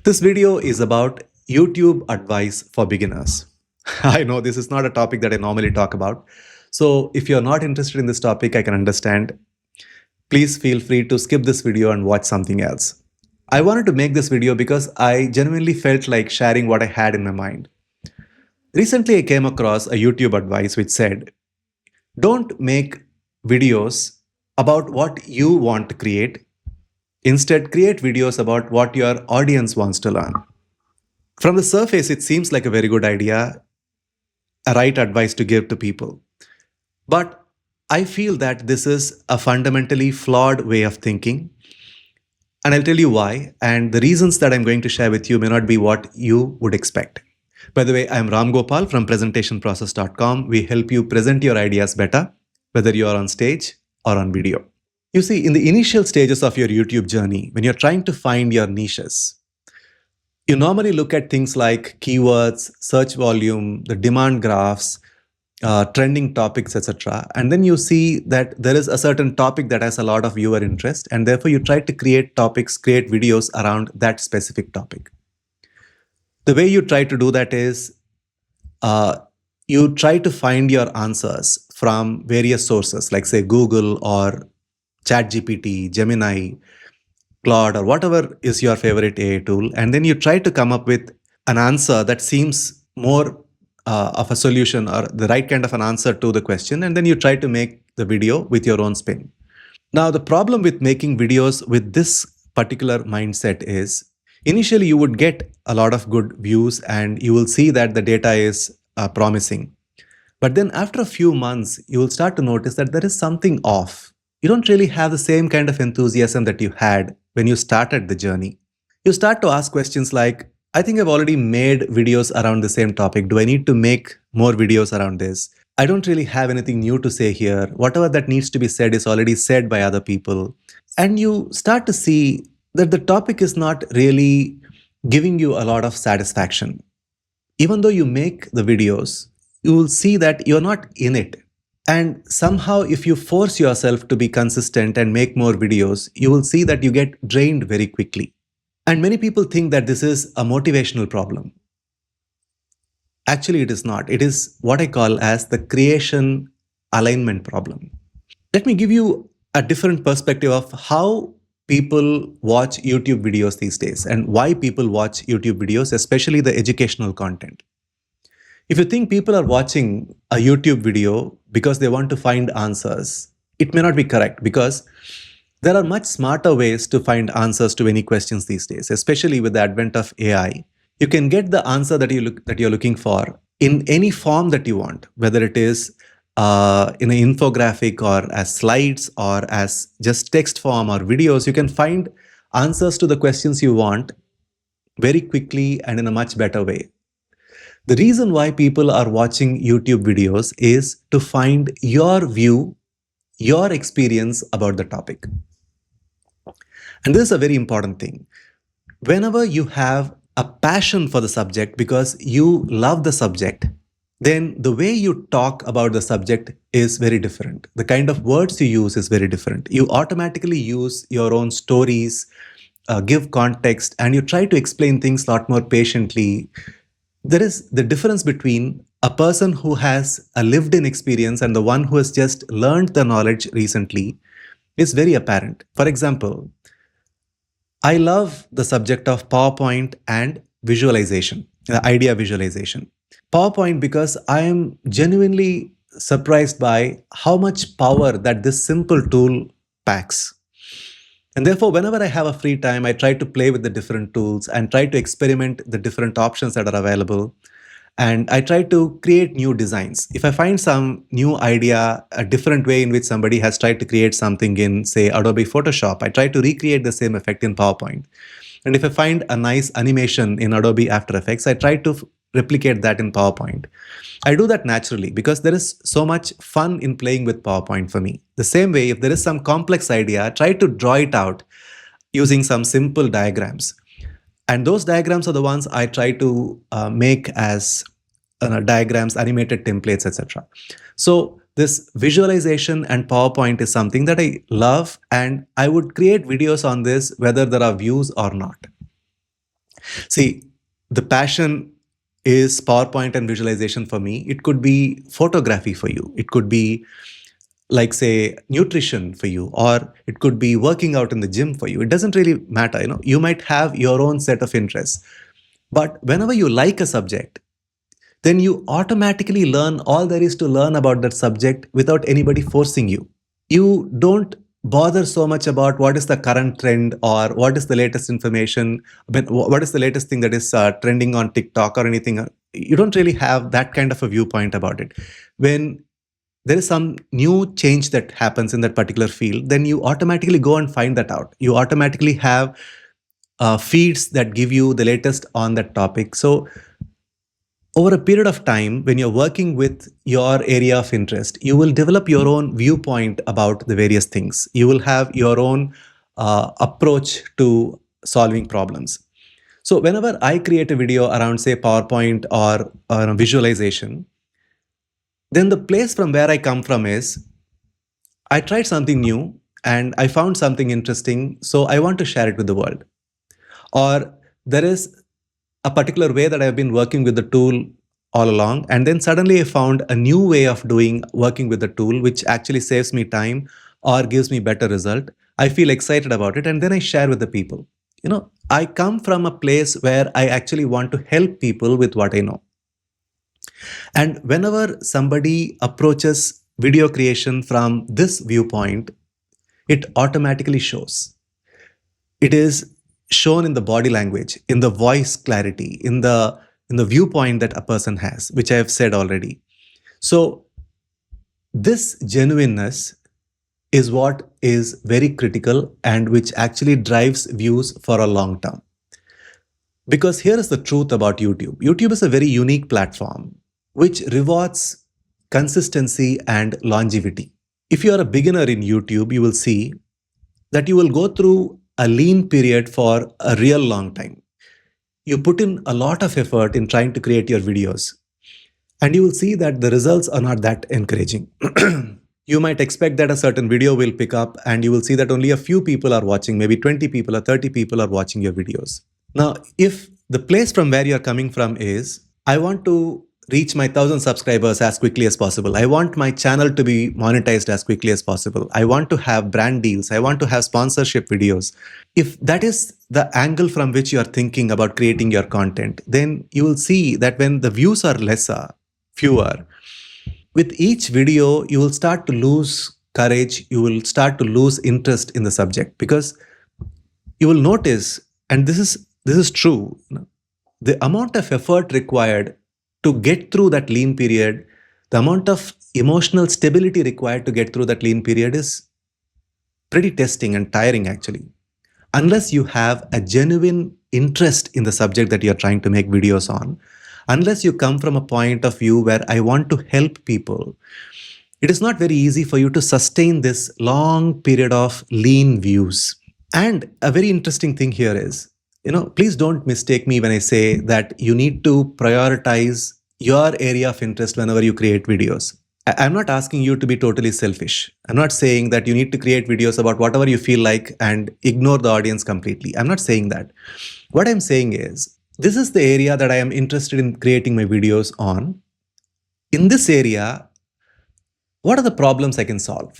This video is about YouTube advice for beginners. I know this is not a topic that I normally talk about. So if you're not interested in this topic, I can understand. Please feel free to skip this video and watch something else. I wanted to make this video because I genuinely felt like sharing what I had in my mind. Recently, I came across a YouTube advice which said, don't make videos about what you want to create. Instead, create videos about what your audience wants to learn. From the surface, it seems like a very good idea, a right advice to give to people. But I feel that this is a fundamentally flawed way of thinking. And I'll tell you why. And the reasons that I'm going to share with you may not be what you would expect. By the way, I'm Ramgopal from presentationprocess.com. We help you present your ideas better, whether you're on stage or on video. You see, in the initial stages of your YouTube journey, when you're trying to find your niches, you normally look at things like keywords, search volume, the demand graphs, trending topics, etc. And then you see that there is a certain topic that has a lot of viewer interest, and therefore you try to create topics, create videos around that specific topic. The way you try to do that is you try to find your answers from various sources, like say Google or ChatGPT, Gemini, Claude, or whatever is your favorite AI tool. And then you try to come up with an answer that seems more of a solution or the right kind of an answer to the question. And then you try to make the video with your own spin. Now, the problem with making videos with this particular mindset is initially you would get a lot of good views and you will see that the data is promising. But then after a few months, you will start to notice that there is something off. You don't really have the same kind of enthusiasm that you had when you started the journey. You start to ask questions like, I think I've already made videos around the same topic. Do I need to make more videos around this? I don't really have anything new to say here. Whatever that needs to be said is already said by other people. And you start to see that the topic is not really giving you a lot of satisfaction. Even though you make the videos, you will see that you're not in it. And somehow, if you force yourself to be consistent and make more videos, you will see that you get drained very quickly. And many people think that this is a motivational problem. Actually, it is not. It is what I call as the creation alignment problem. Let me give you a different perspective of how people watch YouTube videos these days and why people watch YouTube videos, especially the educational content. If you think people are watching a YouTube video because they want to find answers, it may not be correct, because there are much smarter ways to find answers to any questions these days, especially with the advent of AI. You can get the answer that you're looking for in any form that you want, whether it is in an infographic or as slides or as just text form or videos. You can find answers to the questions you want very quickly and in a much better way. The reason why people are watching YouTube videos is to find your view, your experience about the topic. And this is a very important thing. Whenever you have a passion for the subject because you love the subject, then the way you talk about the subject is very different. The kind of words you use is very different. You automatically use your own stories, give context, and you try to explain things a lot more patiently. There is the difference between a person who has a lived-in experience and the one who has just learned the knowledge recently is very apparent. For example, I love the subject of PowerPoint and visualization, the idea visualization. PowerPoint because I am genuinely surprised by how much power that this simple tool packs. And therefore, whenever I have a free time, I try to play with the different tools and try to experiment the different options that are available. And I try to create new designs. If I find some new idea, a different way in which somebody has tried to create something in, say, Adobe Photoshop, I try to recreate the same effect in PowerPoint. And if I find a nice animation in Adobe After Effects, I try to replicate that in PowerPoint. I do that naturally because there is so much fun in playing with PowerPoint for me. The same way, if there is some complex idea, I try to draw it out using some simple diagrams. And those diagrams are the ones I try to make as diagrams, animated templates, etc. So this visualization and PowerPoint is something that I love, and I would create videos on this whether there are views or not. See, the passion is PowerPoint and visualization for me. It could be photography for you. It could be, like, say, nutrition for you, or it could be working out in the gym for you. It doesn't really matter. You might have your own set of interests. But whenever you like a subject, then you automatically learn all there is to learn about that subject without anybody forcing you. You don't bother so much about what is the current trend or what is the latest information. I mean, what is the latest thing that is trending on TikTok or anything. You don't really have that kind of a viewpoint about it. When there is some new change that happens in that particular field, then you automatically go and find that out. You automatically have feeds that give you the latest on that topic. So over a period of time, when you're working with your area of interest, you will develop your own viewpoint about the various things. You will have your own approach to solving problems. So whenever I create a video around, say, PowerPoint or visualization, then the place from where I come from is I tried something new and I found something interesting, so I want to share it with the world. Or there is a particular way that I've been working with the tool all along, and then suddenly I found a new way of working with the tool, which actually saves me time or gives me better result. I feel excited about it, and then I share with the people. I come from a place where I actually want to help people with what I know. And whenever somebody approaches video creation from this viewpoint, it automatically shows. It is shown in the body language, in the voice clarity, in the viewpoint that a person has, which I have said already. So this genuineness is what is very critical and which actually drives views for a long term. Because here is the truth about YouTube. YouTube is a very unique platform which rewards consistency and longevity. If you are a beginner in YouTube, you will see that you will go through a lean period for a real long time. You put in a lot of effort in trying to create your videos, and you will see that the results are not that encouraging. You might expect that a certain video will pick up, and you will see that only a few people are watching, maybe 20 people or 30 people are watching your videos. Now, if the place from where you're coming from is, I want to reach my 1,000 subscribers as quickly as possible. I want my channel to be monetized as quickly as possible. I want to have brand deals. I want to have sponsorship videos. If that is the angle from which you are thinking about creating your content, then you will see that when the views are fewer, with each video, you will start to lose courage. You will start to lose interest in the subject, because you will notice, and this is true, the amount of effort required to get through that lean period, the amount of emotional stability required to get through that lean period is pretty testing and tiring, actually. Unless you have a genuine interest in the subject that you're trying to make videos on, unless you come from a point of view where I want to help people, it is not very easy for you to sustain this long period of lean views. And a very interesting thing here is, please don't mistake me when I say that you need to prioritize your area of interest whenever you create videos. I'm not asking you to be totally selfish. I'm not saying that you need to create videos about whatever you feel like and ignore the audience completely. I'm not saying that. What I'm saying is, this is the area that I am interested in creating my videos on. In this area, what are the problems I can solve?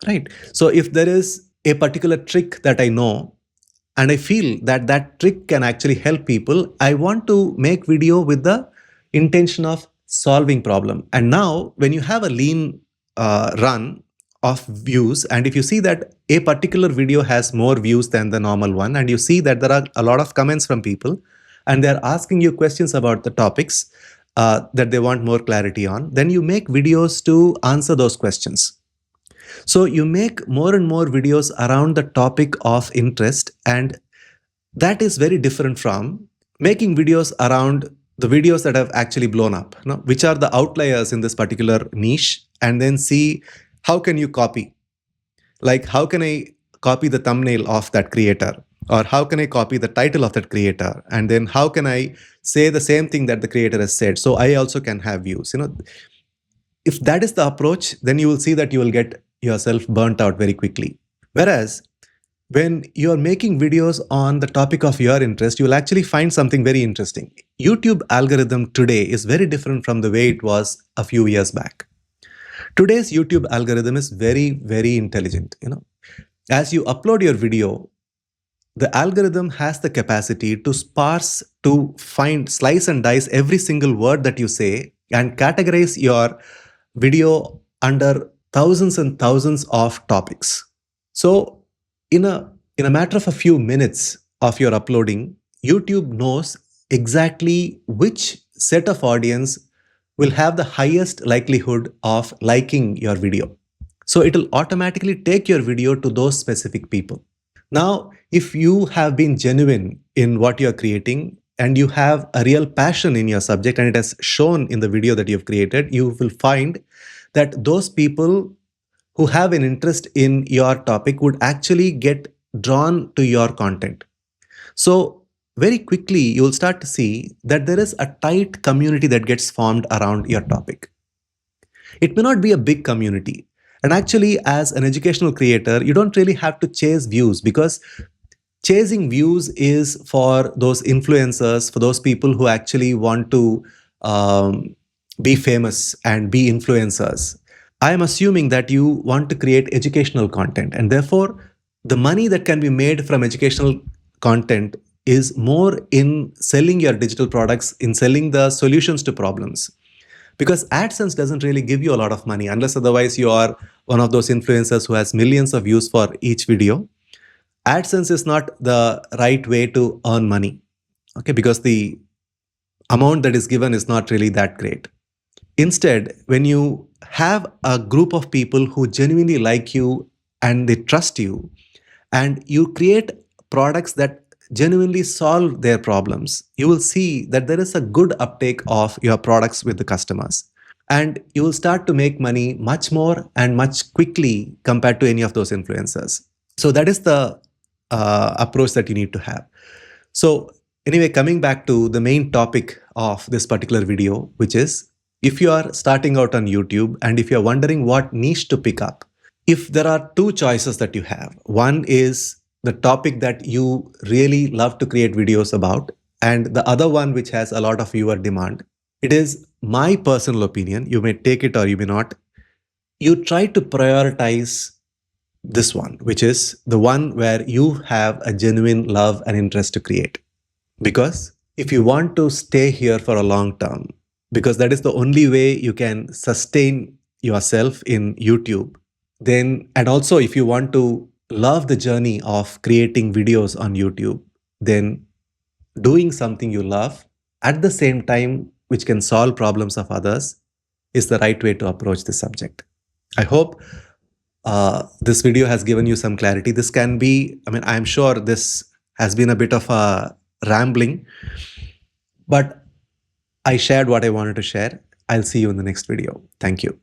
Right? So if there is a particular trick that I know, and I feel that that trick can actually help people, I want to make video with the intention of solving problem. And now, when you have a lean run of views, and if you see that a particular video has more views than the normal one, and you see that there are a lot of comments from people, and they're asking you questions about the topics that they want more clarity on, then you make videos to answer those questions. So you make more and more videos around the topic of interest, and that is very different from making videos around the videos that have actually blown up, which are the outliers in this particular niche, and then see how can you copy. Like, how can I copy the thumbnail of that creator? Or how can I copy the title of that creator? And then how can I say the same thing that the creator has said, so I also can have views? If that is the approach, then you will see that you will get yourself burnt out very quickly. Whereas When you're making videos on the topic of your interest, you will actually find something very interesting. YouTube algorithm today is very different from the way it was a few years back. Today's YouTube algorithm is very, very intelligent. As you upload your video, the algorithm has the capacity to sparse, to find, slice and dice every single word that you say and categorize your video under thousands and thousands of topics. So in a matter of a few minutes of your uploading, YouTube knows exactly which set of audience will have the highest likelihood of liking your video. So it will automatically take your video to those specific people. Now, if you have been genuine in what you're creating and you have a real passion in your subject and it has shown in the video that you've created, you will find that those people who have an interest in your topic would actually get drawn to your content. So very quickly, you will start to see that there is a tight community that gets formed around your topic. It may not be a big community. And actually, as an educational creator, you don't really have to chase views, because chasing views is for those influencers, for those people who actually want to be famous and be influencers. I am assuming that you want to create educational content, and therefore the money that can be made from educational content is more in selling your digital products, in selling the solutions to problems. Because AdSense doesn't really give you a lot of money unless otherwise you are one of those influencers who has millions of views for each video. AdSense is not the right way to earn money, okay, because the amount that is given is not really that great. Instead, when you have a group of people who genuinely like you and they trust you, and you create products that genuinely solve their problems, you will see that there is a good uptake of your products with the customers. And you will start to make money much more and much quickly compared to any of those influencers. So that is the approach that you need to have. So anyway, coming back to the main topic of this particular video, which is if you are starting out on YouTube and if you're wondering what niche to pick up, if there are two choices that you have, one is the topic that you really love to create videos about, and the other one which has a lot of viewer demand. It is my personal opinion, you may take it or you may not. You try to prioritize this one, which is the one where you have a genuine love and interest to create. Because if you want to stay here for a long term, because that is the only way you can sustain yourself in YouTube, then, and also if you want to love the journey of creating videos on YouTube, then doing something you love at the same time which can solve problems of others is the right way to approach this subject. I hope this video has given you some clarity. This can be, I'm sure this has been a bit of a rambling, but I shared what I wanted to share. I'll see you in the next video. Thank you.